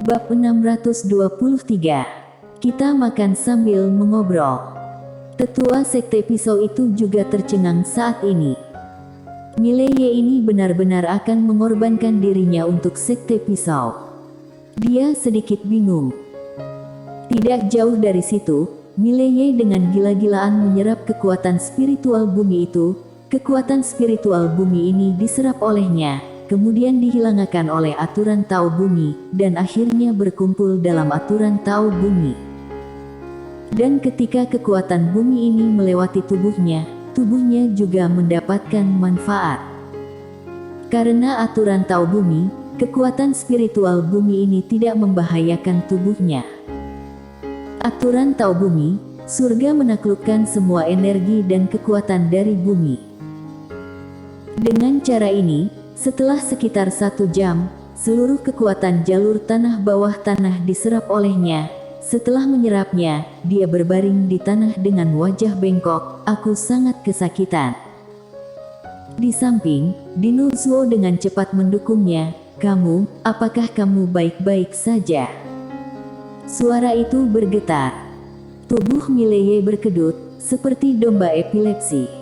Bab 623. Kita makan sambil mengobrol. Tetua Sekte Pisau itu juga tercengang saat ini. Mileye ini benar-benar akan mengorbankan dirinya untuk Sekte Pisau. Dia sedikit bingung. Tidak jauh dari situ, Mileye dengan gila-gilaan menyerap kekuatan spiritual bumi itu. Kekuatan spiritual bumi ini diserap olehnya, kemudian dihilangkan oleh aturan Tao bumi, dan akhirnya berkumpul dalam aturan Tao bumi. Dan ketika kekuatan bumi ini melewati tubuhnya, tubuhnya juga mendapatkan manfaat. Karena aturan Tao bumi, kekuatan spiritual bumi ini tidak membahayakan tubuhnya. Aturan Tao bumi, surga menaklukkan semua energi dan kekuatan dari bumi. Dengan cara ini, setelah sekitar 1 jam, seluruh kekuatan jalur tanah bawah tanah diserap olehnya. Setelah menyerapnya, dia berbaring di tanah dengan wajah bengkok. Aku sangat kesakitan. Di samping, Dino Zuo dengan cepat mendukungnya. Kamu, apakah kamu baik-baik saja? Suara itu bergetar. Tubuh Mileye berkedut, seperti domba epilepsi.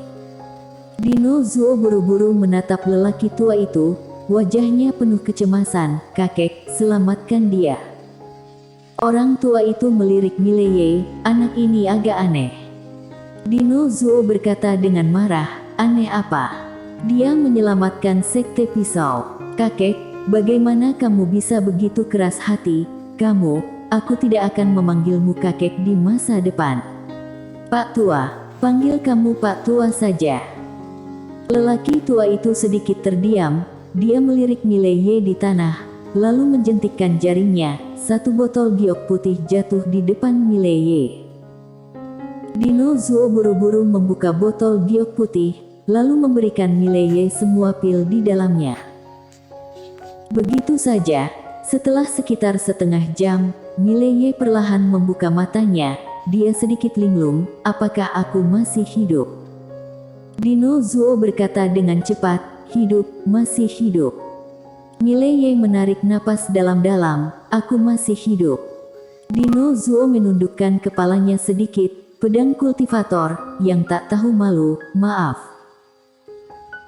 Dino Zuo buru-buru menatap lelaki tua itu, wajahnya penuh kecemasan. Kakek, selamatkan dia. Orang tua itu melirik Mileye, anak ini agak aneh. Dino Zuo berkata dengan marah, aneh apa? Dia menyelamatkan Sekte Pisau. Kakek, bagaimana kamu bisa begitu keras hati? Aku tidak akan memanggilmu kakek di masa depan. Pak Tua, panggil kamu Pak Tua saja. Lelaki tua itu sedikit terdiam, dia melirik Mileye di tanah, lalu menjentikkan jaringnya. 1 botol giok putih jatuh di depan Mileye. Dino Zuo buru-buru membuka botol giok putih, lalu memberikan Mileye semua pil di dalamnya. Begitu saja, setelah sekitar setengah jam, Mileye perlahan membuka matanya, dia sedikit linglung, apakah aku masih hidup? Dino Zuo berkata dengan cepat, hidup, masih hidup. Mileye menarik napas dalam-dalam, aku masih hidup. Dino Zuo menundukkan kepalanya sedikit, pedang kultivator, yang tak tahu malu, maaf.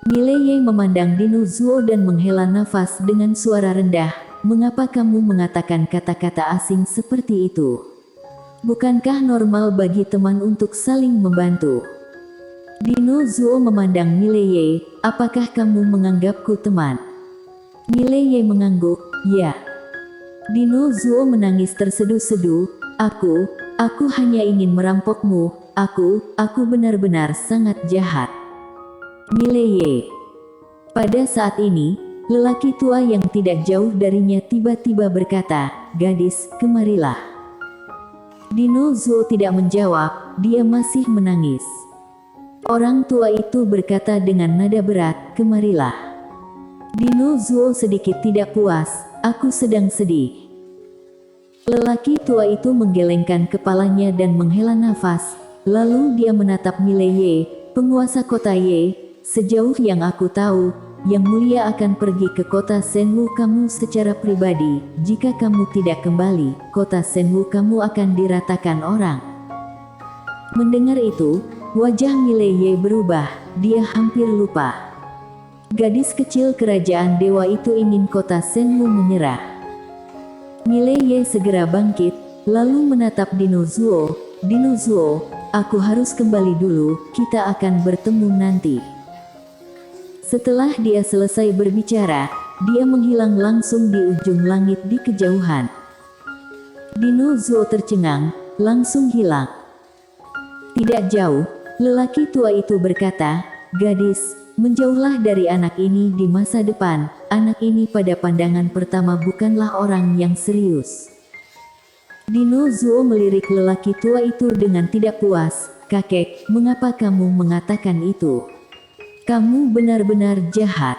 Mileye memandang Dino Zuo dan menghela nafas dengan suara rendah, mengapa kamu mengatakan kata-kata asing seperti itu? Bukankah normal bagi teman untuk saling membantu? Dino Zuo memandang Mileye, apakah kamu menganggapku teman? Mileye mengangguk, ya. Dino Zuo menangis terseduh-seduh, aku hanya ingin merampokmu, aku benar-benar sangat jahat. Mileye. Pada saat ini, lelaki tua yang tidak jauh darinya tiba-tiba berkata, gadis, kemarilah. Dino Zuo tidak menjawab, dia masih menangis. Orang tua itu berkata dengan nada berat, kemarilah. Dino Zuo sedikit tidak puas, aku sedang sedih. Lelaki tua itu menggelengkan kepalanya dan menghela nafas, lalu dia menatap Mileye, penguasa kota Ye, sejauh yang aku tahu, Yang Mulia akan pergi ke kota Shenwu kamu secara pribadi, jika kamu tidak kembali, kota Shenwu kamu akan diratakan orang. Mendengar itu, wajah Mileye berubah, dia hampir lupa. Gadis kecil kerajaan dewa itu ingin kota Shenwu menyerah. Mileye segera bangkit, lalu menatap Dino Zuo. Dino Zuo, aku harus kembali dulu, kita akan bertemu nanti. Setelah dia selesai berbicara, dia menghilang langsung di ujung langit di kejauhan. Dino Zuo tercengang, langsung hilang. Tidak jauh, lelaki tua itu berkata, gadis, menjauhlah dari anak ini di masa depan. Anak ini pada pandangan pertama bukanlah orang yang serius. Dino Zuo melirik lelaki tua itu dengan tidak puas. Kakek, mengapa kamu mengatakan itu? Kamu benar-benar jahat.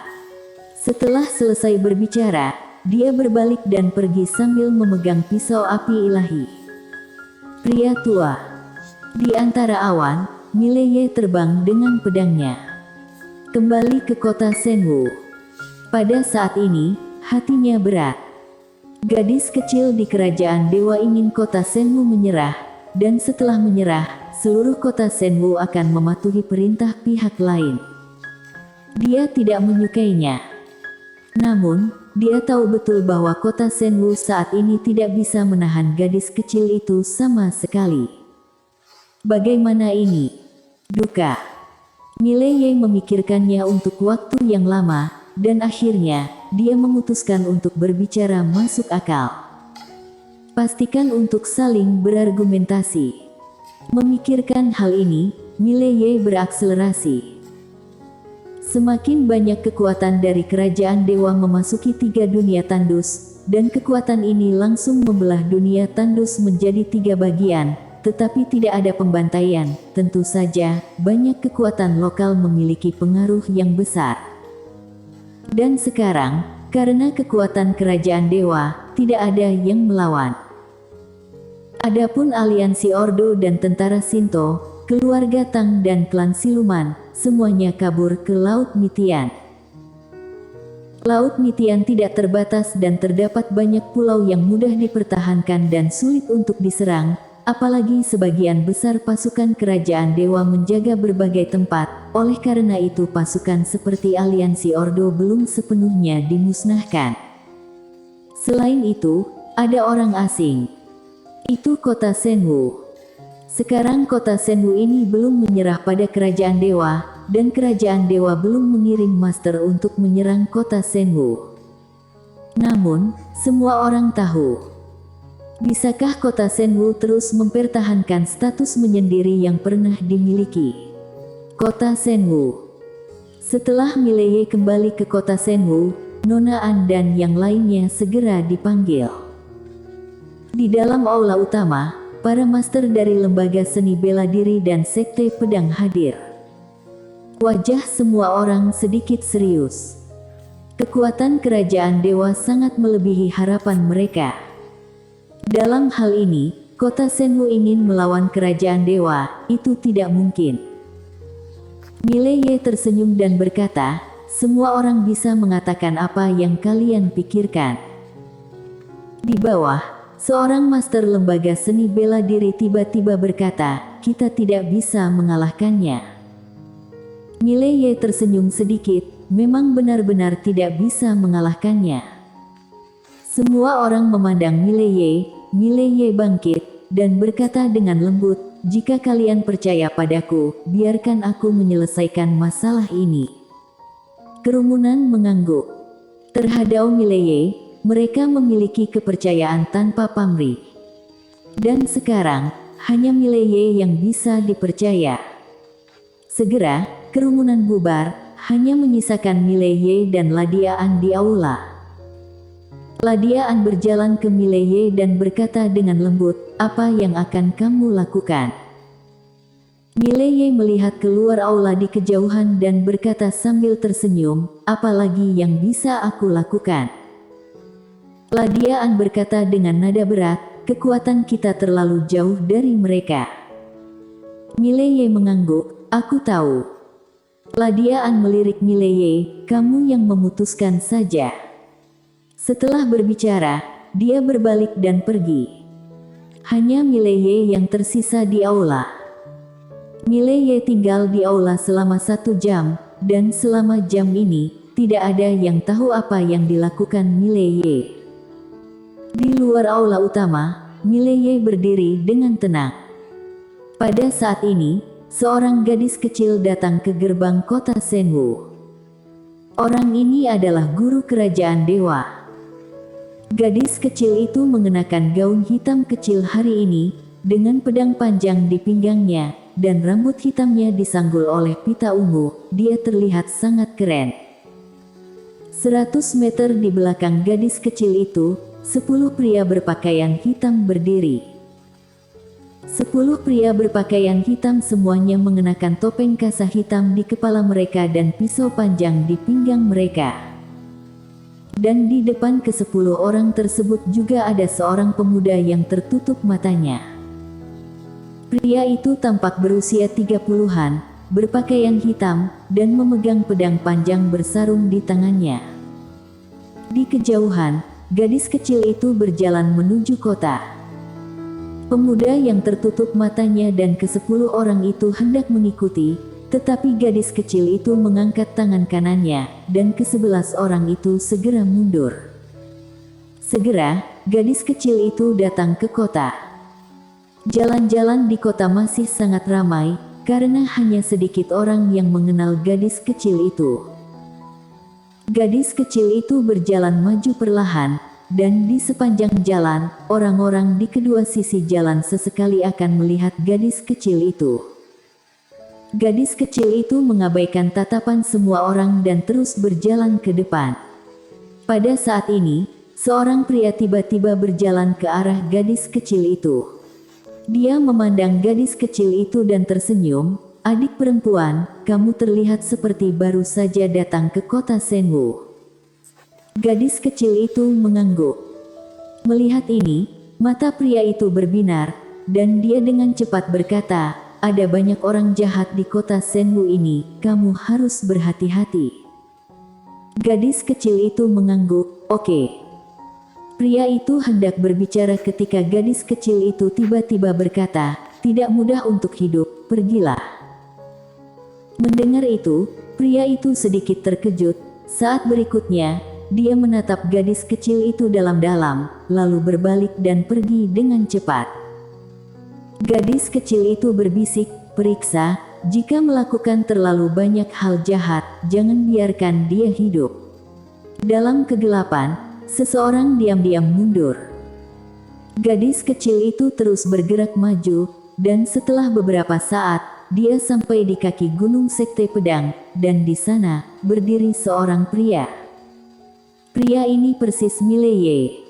Setelah selesai berbicara, dia berbalik dan pergi sambil memegang pisau api ilahi. Pria tua. Di antara awan, Mileye terbang dengan pedangnya. Kembali ke kota Shenwu. Pada saat ini, hatinya berat. Gadis kecil di kerajaan dewa ingin kota Shenwu menyerah, dan setelah menyerah, seluruh kota Shenwu akan mematuhi perintah pihak lain. Dia tidak menyukainya. Namun, dia tahu betul bahwa kota Shenwu saat ini tidak bisa menahan gadis kecil itu sama sekali. Bagaimana ini? Duka. Mileye memikirkannya untuk waktu yang lama, dan akhirnya, dia memutuskan untuk berbicara masuk akal. Pastikan untuk saling berargumentasi. Memikirkan hal ini, Mileye berakselerasi. Semakin banyak kekuatan dari kerajaan dewa memasuki 3 dunia tandus, dan kekuatan ini langsung membelah dunia tandus menjadi 3 bagian, tetapi tidak ada pembantaian. Tentu saja, banyak kekuatan lokal memiliki pengaruh yang besar. Dan sekarang, karena kekuatan kerajaan dewa, tidak ada yang melawan. Adapun aliansi Ordo dan tentara Shinto, keluarga Tang dan klan siluman, semuanya kabur ke Laut Mitian. Laut Mitian tidak terbatas dan terdapat banyak pulau yang mudah dipertahankan dan sulit untuk diserang, apalagi sebagian besar pasukan kerajaan dewa menjaga berbagai tempat. Oleh karena itu pasukan seperti aliansi Ordo belum sepenuhnya dimusnahkan. Selain itu, ada orang asing. Itu kota Shenwu. Sekarang kota Shenwu ini belum menyerah pada kerajaan dewa, dan kerajaan dewa belum mengirim master untuk menyerang kota Shenwu. Namun, semua orang tahu. Bisakah kota Shenwu terus mempertahankan status menyendiri yang pernah dimiliki? Kota Shenwu. Setelah Mileye kembali ke kota Shenwu, Nona An dan yang lainnya segera dipanggil. Di dalam aula utama, para master dari lembaga seni bela diri dan sekte pedang hadir. Wajah semua orang sedikit serius. Kekuatan kerajaan dewa sangat melebihi harapan mereka. Dalam hal ini, kota Shenwu ingin melawan kerajaan dewa, itu tidak mungkin. Mileye tersenyum dan berkata, semua orang bisa mengatakan apa yang kalian pikirkan. Di bawah, seorang master lembaga seni bela diri tiba-tiba berkata, kita tidak bisa mengalahkannya. Mileye tersenyum sedikit, memang benar-benar tidak bisa mengalahkannya. Semua orang memandang Mileye. Mileye bangkit, dan berkata dengan lembut, jika kalian percaya padaku, biarkan aku menyelesaikan masalah ini. Kerumunan mengangguk. Terhadap Mileye, mereka memiliki kepercayaan tanpa pamrih. Dan sekarang, hanya Mileye yang bisa dipercaya. Segera, kerumunan bubar, hanya menyisakan Mileye dan Ladiaan di aula. Ladiaan berjalan ke Mileye dan berkata dengan lembut, apa yang akan kamu lakukan? Mileye melihat keluar aula di kejauhan dan berkata sambil tersenyum, apalagi yang bisa aku lakukan? Ladiaan berkata dengan nada berat, kekuatan kita terlalu jauh dari mereka. Mileye mengangguk, aku tahu. Ladiaan melirik Mileye, kamu yang memutuskan saja. Setelah berbicara, dia berbalik dan pergi. Hanya Mileye yang tersisa di aula. Mileye tinggal di aula selama 1 jam, dan selama jam ini, tidak ada yang tahu apa yang dilakukan Mileye. Di luar aula utama, Mileye berdiri dengan tenang. Pada saat ini, seorang gadis kecil datang ke gerbang kota Shenwu. Orang ini adalah guru kerajaan dewa. Gadis kecil itu mengenakan gaun hitam kecil hari ini, dengan pedang panjang di pinggangnya, dan rambut hitamnya disanggul oleh pita ungu. Dia terlihat sangat keren. 100 meter di belakang gadis kecil itu, 10 pria berpakaian hitam berdiri. 10 pria berpakaian hitam semuanya mengenakan topeng kasa hitam di kepala mereka dan pisau panjang di pinggang mereka. Dan di depan ke-10 orang tersebut juga ada seorang pemuda yang tertutup matanya. Pria itu tampak berusia 30-an, berpakaian hitam, dan memegang pedang panjang bersarung di tangannya. Di kejauhan, gadis kecil itu berjalan menuju kota. Pemuda yang tertutup matanya dan ke-10 orang itu hendak mengikuti, tetapi gadis kecil itu mengangkat tangan kanannya, dan ke-11 orang itu segera mundur. Segera, gadis kecil itu datang ke kota. Jalan-jalan di kota masih sangat ramai, karena hanya sedikit orang yang mengenal gadis kecil itu. Gadis kecil itu berjalan maju perlahan, dan di sepanjang jalan, orang-orang di kedua sisi jalan sesekali akan melihat gadis kecil itu. Gadis kecil itu mengabaikan tatapan semua orang dan terus berjalan ke depan. Pada saat ini, seorang pria tiba-tiba berjalan ke arah gadis kecil itu. Dia memandang gadis kecil itu dan tersenyum, "Adik perempuan, kamu terlihat seperti baru saja datang ke kota Senwu." Gadis kecil itu mengangguk. Melihat ini, mata pria itu berbinar, dan dia dengan cepat berkata, "Ada banyak orang jahat di kota Senwu ini, kamu harus berhati-hati." Gadis kecil itu mengangguk, "Oke." Pria itu hendak berbicara ketika gadis kecil itu tiba-tiba berkata, "Tidak mudah untuk hidup, pergilah." Mendengar itu, pria itu sedikit terkejut. Saat berikutnya, dia menatap gadis kecil itu dalam-dalam, lalu berbalik dan pergi dengan cepat. Gadis kecil itu berbisik, "Periksa, jika melakukan terlalu banyak hal jahat, jangan biarkan dia hidup." Dalam kegelapan, seseorang diam-diam mundur. Gadis kecil itu terus bergerak maju, dan setelah beberapa saat, dia sampai di kaki Gunung Sekte Pedang, dan di sana, berdiri seorang pria. Pria ini persis Mileye.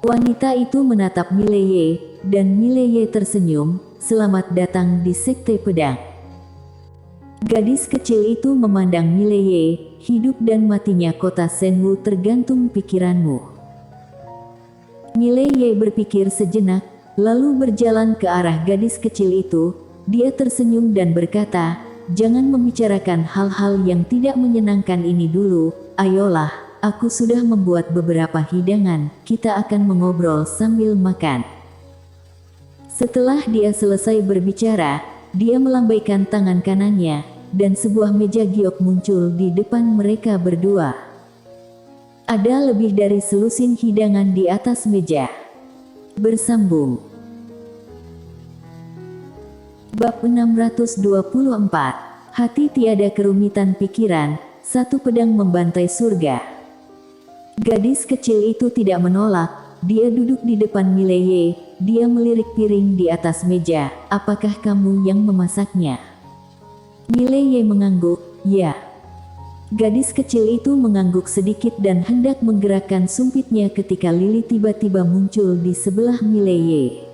Wanita itu menatap Mileye, dan Mileye tersenyum, "Selamat datang di Sekte Pedang." Gadis kecil itu memandang Mileye, "Hidup dan matinya kota Senwu tergantung pikiranmu." Mileye berpikir sejenak, lalu berjalan ke arah gadis kecil itu. Dia tersenyum dan berkata, "Jangan membicarakan hal-hal yang tidak menyenangkan ini dulu, ayolah. Aku sudah membuat beberapa hidangan, kita akan mengobrol sambil makan." Setelah dia selesai berbicara, dia melambaikan tangan kanannya, dan sebuah meja giok muncul di depan mereka berdua. Ada lebih dari selusin hidangan di atas meja. Bersambung. Bab 624. Hati tiada kerumitan pikiran, satu pedang membantai surga. Gadis kecil itu tidak menolak, dia duduk di depan Mileye, dia melirik piring di atas meja, "Apakah kamu yang memasaknya?" Mileye mengangguk, "Ya." Gadis kecil itu mengangguk sedikit dan hendak menggerakkan sumpitnya ketika Lili tiba-tiba muncul di sebelah Mileye.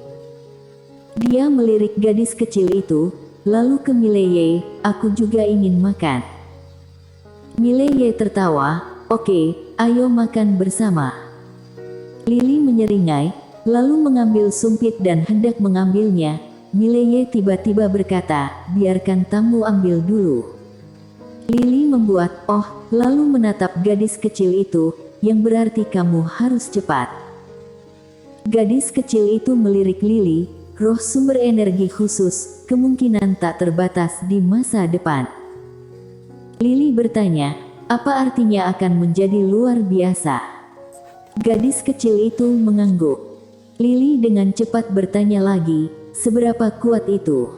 Dia melirik gadis kecil itu, lalu ke Mileye, "Aku juga ingin makan." Mileye tertawa, "Oke, ayo makan bersama." Lili menyeringai, lalu mengambil sumpit dan hendak mengambilnya. Mileye tiba-tiba berkata, "Biarkan tamu ambil dulu." Lili membuat "Oh", lalu menatap gadis kecil itu, "Yang berarti kamu harus cepat." Gadis kecil itu melirik Lili, "Roh sumber energi khusus, kemungkinan tak terbatas di masa depan." Lili bertanya, "Apa artinya akan menjadi luar biasa?" Gadis kecil itu mengangguk. Lili dengan cepat bertanya lagi, "Seberapa kuat itu?"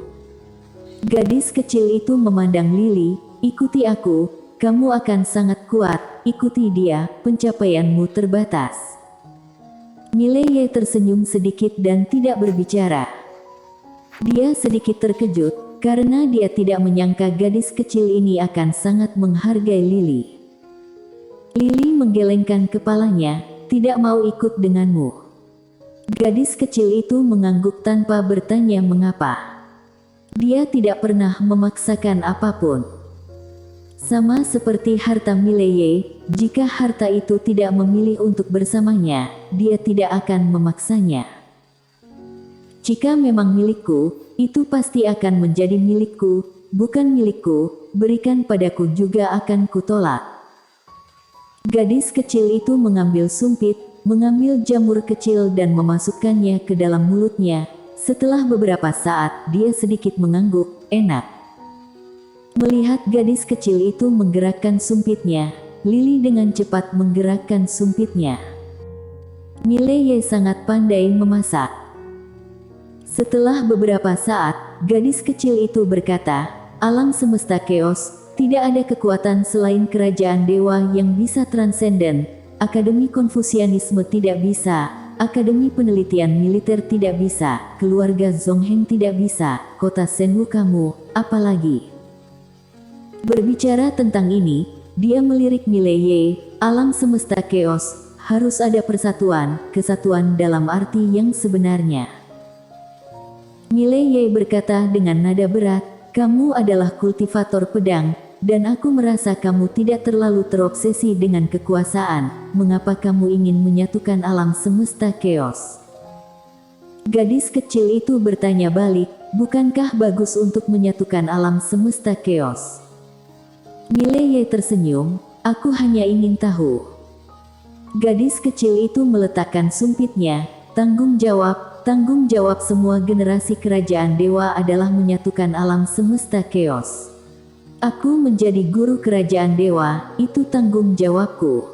Gadis kecil itu memandang Lili, "Ikuti aku, kamu akan sangat kuat, ikuti dia, pencapaianmu terbatas." Mileye tersenyum sedikit dan tidak berbicara. Dia sedikit terkejut, karena dia tidak menyangka gadis kecil ini akan sangat menghargai Lili. Lili menggelengkan kepalanya, "Tidak mau ikut denganmu." Gadis kecil itu mengangguk tanpa bertanya mengapa. Dia tidak pernah memaksakan apapun. Sama seperti harta Mileye, jika harta itu tidak memilih untuk bersamanya, dia tidak akan memaksanya. "Jika memang milikku, itu pasti akan menjadi milikku, bukan milikku, berikan padaku juga akan kutolak." Gadis kecil itu mengambil sumpit, mengambil jamur kecil dan memasukkannya ke dalam mulutnya. Setelah beberapa saat, dia sedikit mengangguk, enak. Melihat gadis kecil itu menggerakkan sumpitnya, Lily dengan cepat menggerakkan sumpitnya. Mileye sangat pandai memasak. Setelah beberapa saat, gadis kecil itu berkata, alam semesta keos, tidak ada kekuatan selain kerajaan dewa yang bisa transenden. Akademi Konfusianisme tidak bisa, Akademi Penelitian Militer tidak bisa, keluarga Zongheng tidak bisa, kota Shenwu kamu, apalagi. Berbicara tentang ini, dia melirik Mileye, alam semesta keos, harus ada persatuan, kesatuan dalam arti yang sebenarnya. Mileye berkata dengan nada berat, kamu adalah kultivator pedang, dan aku merasa kamu tidak terlalu terobsesi dengan kekuasaan. Mengapa kamu ingin menyatukan alam semesta keos? Gadis kecil itu bertanya balik, bukankah bagus untuk menyatukan alam semesta keos? Mileye tersenyum, aku hanya ingin tahu. Gadis kecil itu meletakkan sumpitnya, tanggung jawab semua generasi kerajaan dewa adalah menyatukan alam semesta keos. Aku menjadi guru kerajaan dewa, itu tanggung jawabku.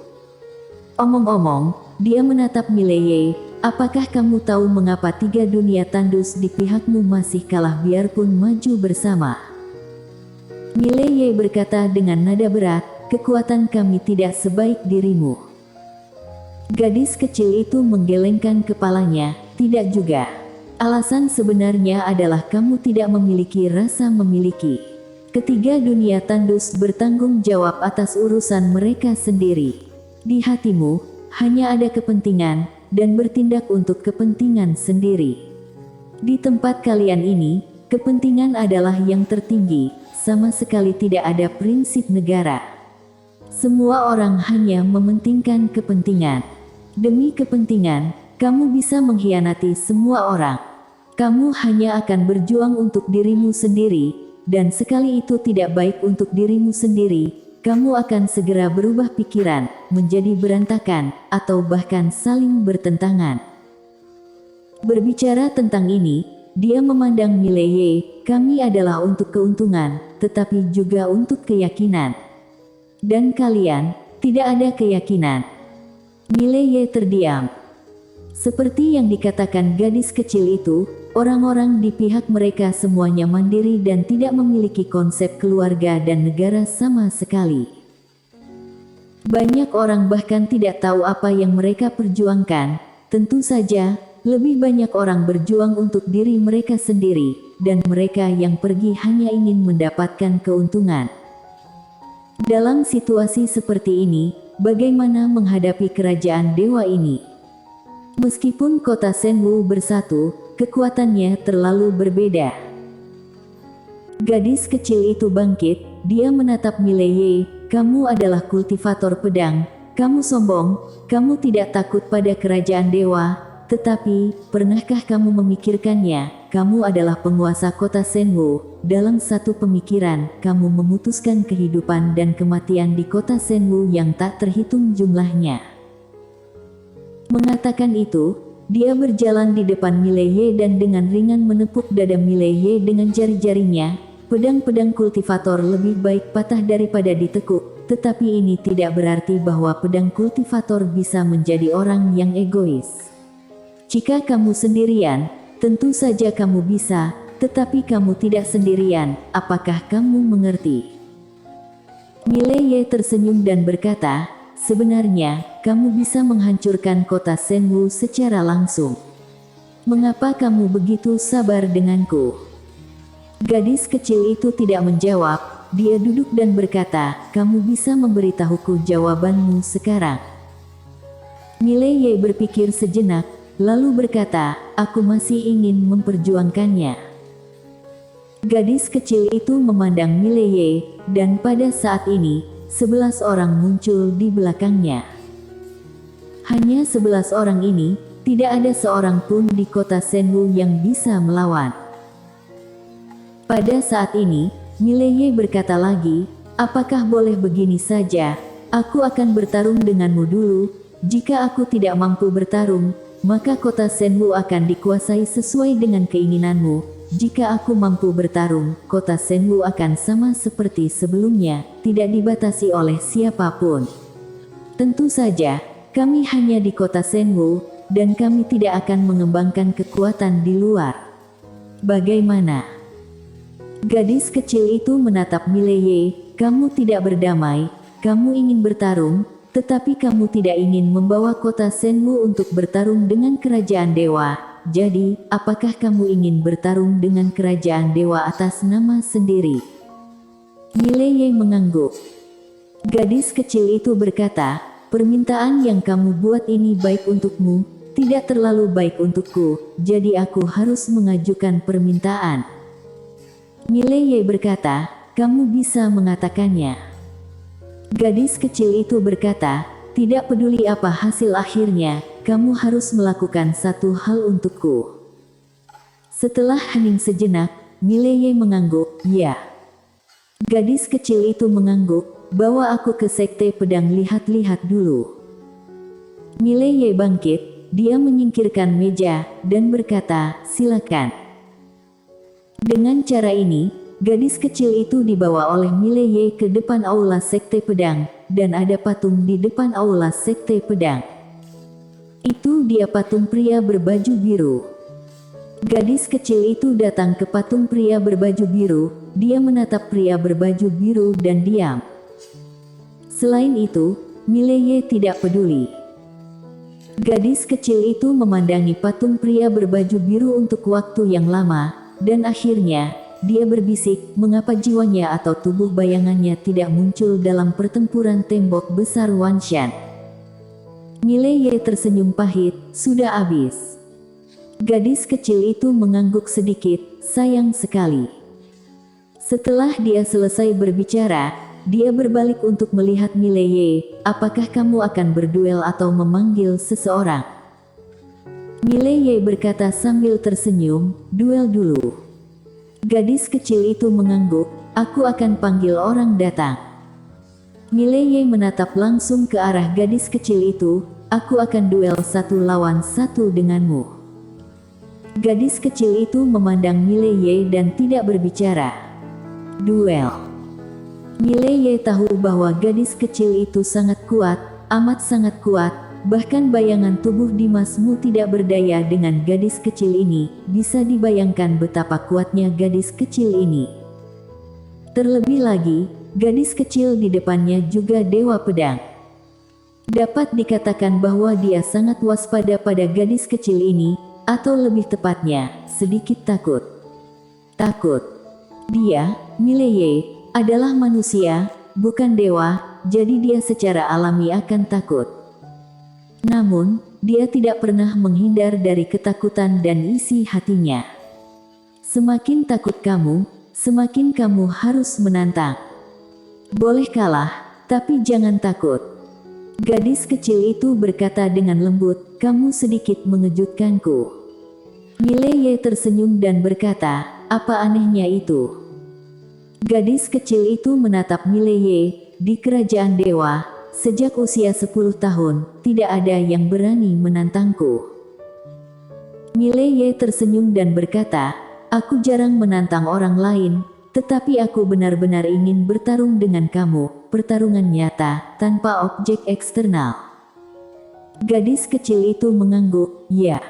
Omong-omong, dia menatap Mileye, apakah kamu tahu mengapa 3 dunia tandus di pihakmu masih kalah biarpun maju bersama? Mileye berkata dengan nada berat, kekuatan kami tidak sebaik dirimu. Gadis kecil itu menggelengkan kepalanya, tidak juga. Alasan sebenarnya adalah kamu tidak memiliki rasa memiliki. Ketiga dunia tandus bertanggung jawab atas urusan mereka sendiri. Di hatimu, hanya ada kepentingan, dan bertindak untuk kepentingan sendiri. Di tempat kalian ini, kepentingan adalah yang tertinggi. Sama sekali tidak ada prinsip negara. Semua orang hanya mementingkan kepentingan. Demi kepentingan, kamu bisa mengkhianati semua orang. Kamu hanya akan berjuang untuk dirimu sendiri, dan sekali itu tidak baik untuk dirimu sendiri, kamu akan segera berubah pikiran, menjadi berantakan, atau bahkan saling bertentangan. Berbicara tentang ini, dia memandang Mileye, kami adalah untuk keuntungan, tetapi juga untuk keyakinan. Dan kalian, tidak ada keyakinan. Mileye terdiam. Seperti yang dikatakan gadis kecil itu, orang-orang di pihak mereka semuanya mandiri dan tidak memiliki konsep keluarga dan negara sama sekali. Banyak orang bahkan tidak tahu apa yang mereka perjuangkan. Tentu saja, lebih banyak orang berjuang untuk diri mereka sendiri, dan mereka yang pergi hanya ingin mendapatkan keuntungan. Dalam situasi seperti ini, bagaimana menghadapi kerajaan dewa ini? Meskipun kota Shenwu bersatu, kekuatannya terlalu berbeda. Gadis kecil itu bangkit, dia menatap Mileye, kamu adalah kultivator pedang, kamu sombong, kamu tidak takut pada kerajaan dewa. Tetapi, pernahkah kamu memikirkannya, kamu adalah penguasa kota Shenwu, dalam satu pemikiran, kamu memutuskan kehidupan dan kematian di kota Shenwu yang tak terhitung jumlahnya. Mengatakan itu, dia berjalan di depan Mileye dan dengan ringan menepuk dada Mileye dengan jari-jarinya, pedang-pedang kultivator lebih baik patah daripada ditekuk, tetapi ini tidak berarti bahwa pedang kultivator bisa menjadi orang yang egois. Jika kamu sendirian, tentu saja kamu bisa, tetapi kamu tidak sendirian, apakah kamu mengerti? Mileye tersenyum dan berkata, sebenarnya, kamu bisa menghancurkan kota Shenwu secara langsung. Mengapa kamu begitu sabar denganku? Gadis kecil itu tidak menjawab, dia duduk dan berkata, kamu bisa memberitahuku jawabanmu sekarang. Mileye berpikir sejenak, lalu berkata, aku masih ingin memperjuangkannya. Gadis kecil itu memandang Mileye, dan pada saat ini, 11 orang muncul di belakangnya. Hanya 11 orang ini, tidak ada seorang pun di kota Shenwu yang bisa melawan. Pada saat ini, Mileye berkata lagi, apakah boleh begini saja, aku akan bertarung denganmu dulu, jika aku tidak mampu bertarung, maka kota Shenwu akan dikuasai sesuai dengan keinginanmu. Jika aku mampu bertarung, kota Shenwu akan sama seperti sebelumnya, tidak dibatasi oleh siapapun. Tentu saja, kami hanya di kota Shenwu, dan kami tidak akan mengembangkan kekuatan di luar. Bagaimana? Gadis kecil itu menatap Mileye. Kamu tidak berdamai, kamu ingin bertarung, tetapi kamu tidak ingin membawa kota Shenwu untuk bertarung dengan kerajaan dewa. Jadi, apakah kamu ingin bertarung dengan kerajaan dewa atas nama sendiri? Mileye mengangguk. Gadis kecil itu berkata, permintaan yang kamu buat ini baik untukmu, tidak terlalu baik untukku, jadi aku harus mengajukan permintaan. Mileye berkata, kamu bisa mengatakannya. Gadis kecil itu berkata, tidak peduli apa hasil akhirnya, kamu harus melakukan satu hal untukku. Setelah hening sejenak, Mileye mengangguk, ya. Gadis kecil itu mengangguk, bawa aku ke sekte pedang lihat-lihat dulu. Mileye bangkit. Dia menyingkirkan meja, dan berkata, silakan. Dengan cara ini, gadis kecil itu dibawa oleh Mileye ke depan aula sekte pedang, dan ada patung di depan aula sekte pedang. Itu dia patung pria berbaju biru. Gadis kecil itu datang ke patung pria berbaju biru, dia menatap pria berbaju biru dan diam. Selain itu, Mileye tidak peduli. Gadis kecil itu memandangi patung pria berbaju biru untuk waktu yang lama, dan akhirnya, dia berbisik, mengapa jiwanya atau tubuh bayangannya tidak muncul dalam pertempuran tembok besar Wanshan. Mileye tersenyum pahit, sudah habis. Gadis kecil itu mengangguk sedikit, sayang sekali. Setelah dia selesai berbicara, dia berbalik untuk melihat Mileye, apakah kamu akan berduel atau memanggil seseorang? Mileye berkata sambil tersenyum, duel dulu. Gadis kecil itu mengangguk, aku akan panggil orang datang. Mileye menatap langsung ke arah gadis kecil itu, aku akan duel 1 lawan 1 denganmu. Gadis kecil itu memandang Mileye dan tidak berbicara. Duel. Mileye tahu bahwa gadis kecil itu sangat kuat, amat sangat kuat, bahkan bayangan tubuh Dimasmu tidak berdaya dengan gadis kecil ini, bisa dibayangkan betapa kuatnya gadis kecil ini. Terlebih lagi, gadis kecil di depannya juga dewa pedang. Dapat dikatakan bahwa dia sangat waspada pada gadis kecil ini, atau lebih tepatnya, sedikit takut. Takut. Dia, Mileye, adalah manusia, bukan dewa, jadi dia secara alami akan takut. Namun, dia tidak pernah menghindar dari ketakutan dan isi hatinya. Semakin takut kamu, semakin kamu harus menantang. Boleh kalah, tapi jangan takut. Gadis kecil itu berkata dengan lembut, kamu sedikit mengejutkanku. Mileye tersenyum dan berkata, apa anehnya itu? Gadis kecil itu menatap Mileye, di kerajaan dewa, sejak usia 10 tahun, tidak ada yang berani menantangku. Mileye tersenyum dan berkata, aku jarang menantang orang lain, tetapi aku benar-benar ingin bertarung dengan kamu, pertarungan nyata, tanpa objek eksternal. Gadis kecil itu mengangguk, ya.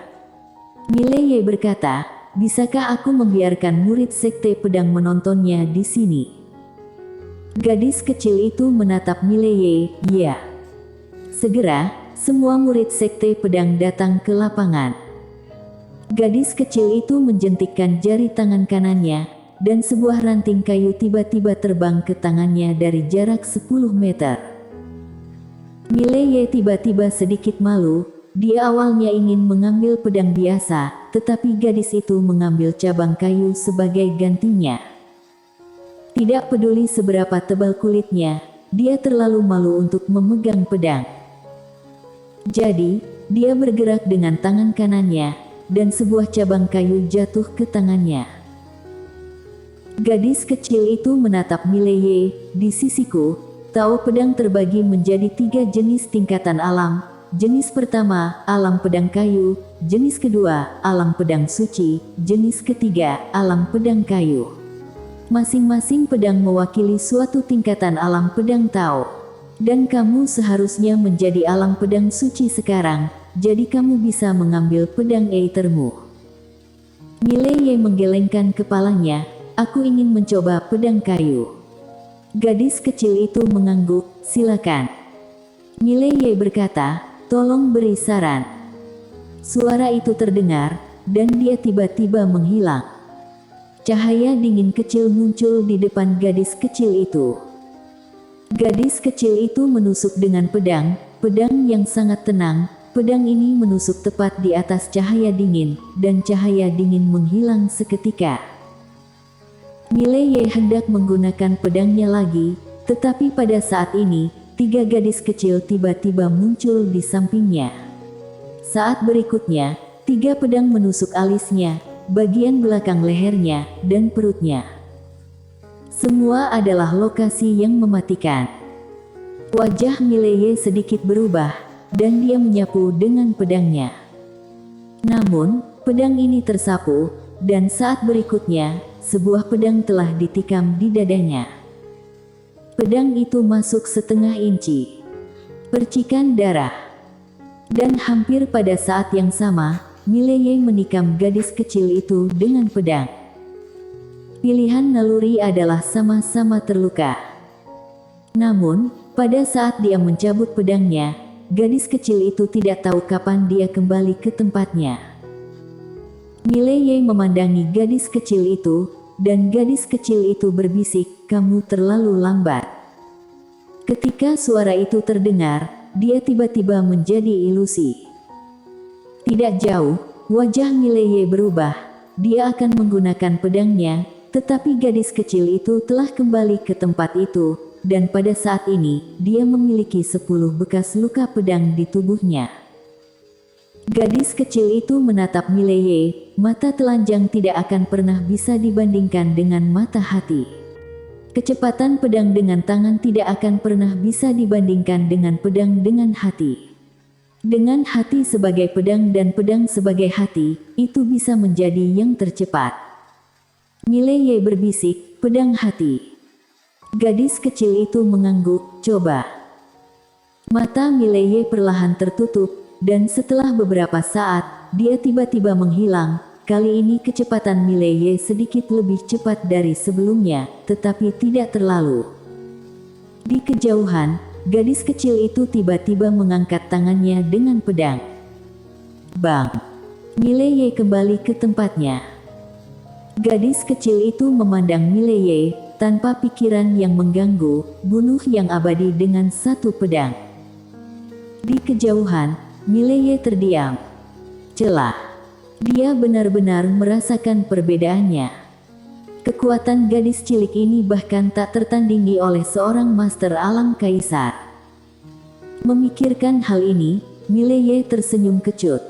Mileye berkata, bisakah aku membiarkan murid sekte pedang menontonnya di sini? Gadis kecil itu menatap Mileye, ya. Segera, semua murid sekte pedang datang ke lapangan. Gadis kecil itu menjentikkan jari tangan kanannya, dan sebuah ranting kayu tiba-tiba terbang ke tangannya dari jarak 10 meter. Mileye tiba-tiba sedikit malu, dia awalnya ingin mengambil pedang biasa, tetapi gadis itu mengambil cabang kayu sebagai gantinya. Tidak peduli seberapa tebal kulitnya, dia terlalu malu untuk memegang pedang. Jadi, dia bergerak dengan tangan kanannya, dan sebuah cabang kayu jatuh ke tangannya. Gadis kecil itu menatap Mileye, di sisiku, tahu pedang terbagi menjadi 3 jenis tingkatan alam, jenis pertama, alam pedang kayu, jenis kedua, alam pedang suci, jenis ketiga, alam pedang kayu. Masing-masing pedang mewakili suatu tingkatan alam pedang Tao. Dan kamu seharusnya menjadi alam pedang suci sekarang, jadi kamu bisa mengambil pedang Aethermu. Mileye menggelengkan kepalanya, aku ingin mencoba pedang kayu. Gadis kecil itu mengangguk, silakan. Mileye berkata, tolong beri saran. Suara itu terdengar, dan dia tiba-tiba menghilang. Cahaya dingin kecil muncul di depan gadis kecil itu. Gadis kecil itu menusuk dengan pedang yang sangat tenang. Pedang ini menusuk tepat di atas cahaya dingin, dan cahaya dingin menghilang seketika. Mileye hendak menggunakan pedangnya lagi, tetapi pada saat ini, 3 gadis kecil tiba-tiba muncul di sampingnya. Saat berikutnya, 3 pedang menusuk alisnya, bagian belakang lehernya, dan perutnya. Semua adalah lokasi yang mematikan. Wajah Mileye sedikit berubah, dan dia menyapu dengan pedangnya. Namun, pedang ini tersapu, dan saat berikutnya, sebuah pedang telah ditikam di dadanya. Pedang itu masuk setengah inci. Percikan darah. Dan hampir pada saat yang sama, Mileye menikam gadis kecil itu dengan pedang. Pilihan naluri adalah sama-sama terluka. Namun, pada saat dia mencabut pedangnya, gadis kecil itu tidak tahu kapan dia kembali ke tempatnya. Mileye memandangi gadis kecil itu, dan gadis kecil itu berbisik, kamu terlalu lambat. Ketika suara itu terdengar, dia tiba-tiba menjadi ilusi. Tidak jauh, wajah Mileye berubah, dia akan menggunakan pedangnya, tetapi gadis kecil itu telah kembali ke tempat itu, dan pada saat ini, dia memiliki 10 bekas luka pedang di tubuhnya. Gadis kecil itu menatap Mileye, mata telanjang tidak akan pernah bisa dibandingkan dengan mata hati. Kecepatan pedang dengan tangan tidak akan pernah bisa dibandingkan dengan pedang dengan hati. Dengan hati sebagai pedang dan pedang sebagai hati, itu bisa menjadi yang tercepat. Mileye berbisik, pedang hati. Gadis kecil itu mengangguk, coba. Mata Mileye perlahan tertutup, dan setelah beberapa saat, dia tiba-tiba menghilang. Kali ini kecepatan Mileye sedikit lebih cepat dari sebelumnya, tetapi tidak terlalu. Di kejauhan, gadis kecil itu tiba-tiba mengangkat tangannya dengan pedang. Bang! Mileye kembali ke tempatnya. Gadis kecil itu memandang Mileye, tanpa pikiran yang mengganggu, bunuh yang abadi dengan satu pedang. Di kejauhan, Mileye terdiam. Celah. Dia benar-benar merasakan perbedaannya. Kekuatan gadis cilik ini bahkan tak tertandingi oleh seorang master alam kaisar. Memikirkan hal ini, Mileye tersenyum kecut.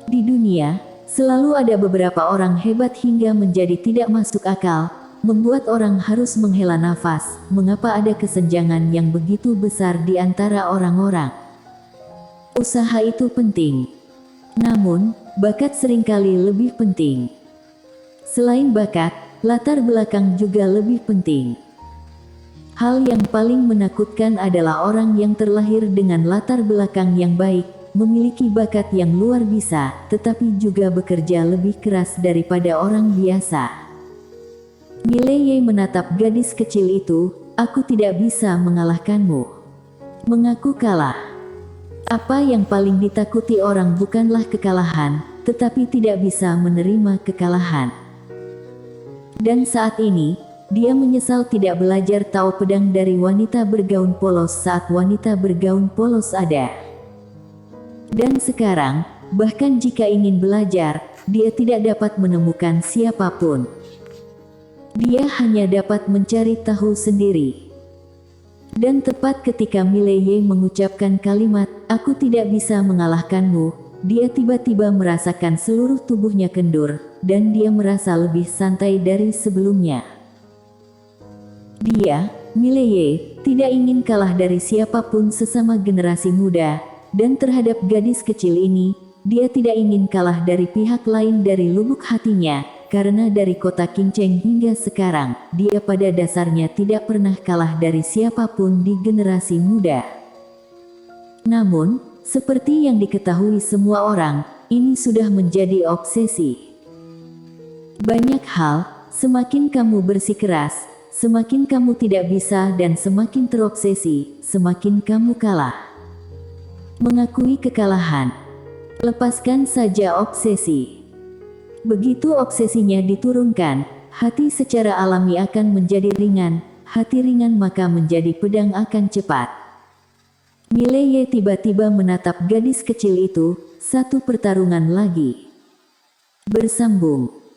Di dunia, selalu ada beberapa orang hebat hingga menjadi tidak masuk akal, membuat orang harus menghela nafas. Mengapa ada kesenjangan yang begitu besar di antara orang-orang? Usaha itu penting. Namun, bakat seringkali lebih penting. Selain bakat, latar belakang juga lebih penting. Hal yang paling menakutkan adalah orang yang terlahir dengan latar belakang yang baik, memiliki bakat yang luar biasa, tetapi juga bekerja lebih keras daripada orang biasa. Mileye menatap gadis kecil itu, aku tidak bisa mengalahkanmu. Mengaku kalah. Apa yang paling ditakuti orang bukanlah kekalahan, tetapi tidak bisa menerima kekalahan. Dan saat ini, dia menyesal tidak belajar tahu pedang dari wanita bergaun polos saat wanita bergaun polos ada. Dan sekarang, bahkan jika ingin belajar, dia tidak dapat menemukan siapapun. Dia hanya dapat mencari tahu sendiri. Dan tepat ketika Mileye mengucapkan kalimat, aku tidak bisa mengalahkanmu, dia tiba-tiba merasakan seluruh tubuhnya kendur, dan dia merasa lebih santai dari sebelumnya. Dia, Mileye, tidak ingin kalah dari siapapun sesama generasi muda, dan terhadap gadis kecil ini, dia tidak ingin kalah dari pihak lain. Dari lubuk hatinya, karena dari kota Kinceng hingga sekarang, dia pada dasarnya tidak pernah kalah dari siapapun di generasi muda. Namun, seperti yang diketahui semua orang, ini sudah menjadi obsesi. Banyak hal, semakin kamu bersikeras, semakin kamu tidak bisa dan semakin terobsesi, semakin kamu kalah. Mengakui kekalahan. Lepaskan saja obsesi. Begitu obsesinya diturunkan, hati secara alami akan menjadi ringan, hati ringan maka menjadi pedang akan cepat. Mileye tiba-tiba menatap gadis kecil itu, satu pertarungan lagi. Bersambung.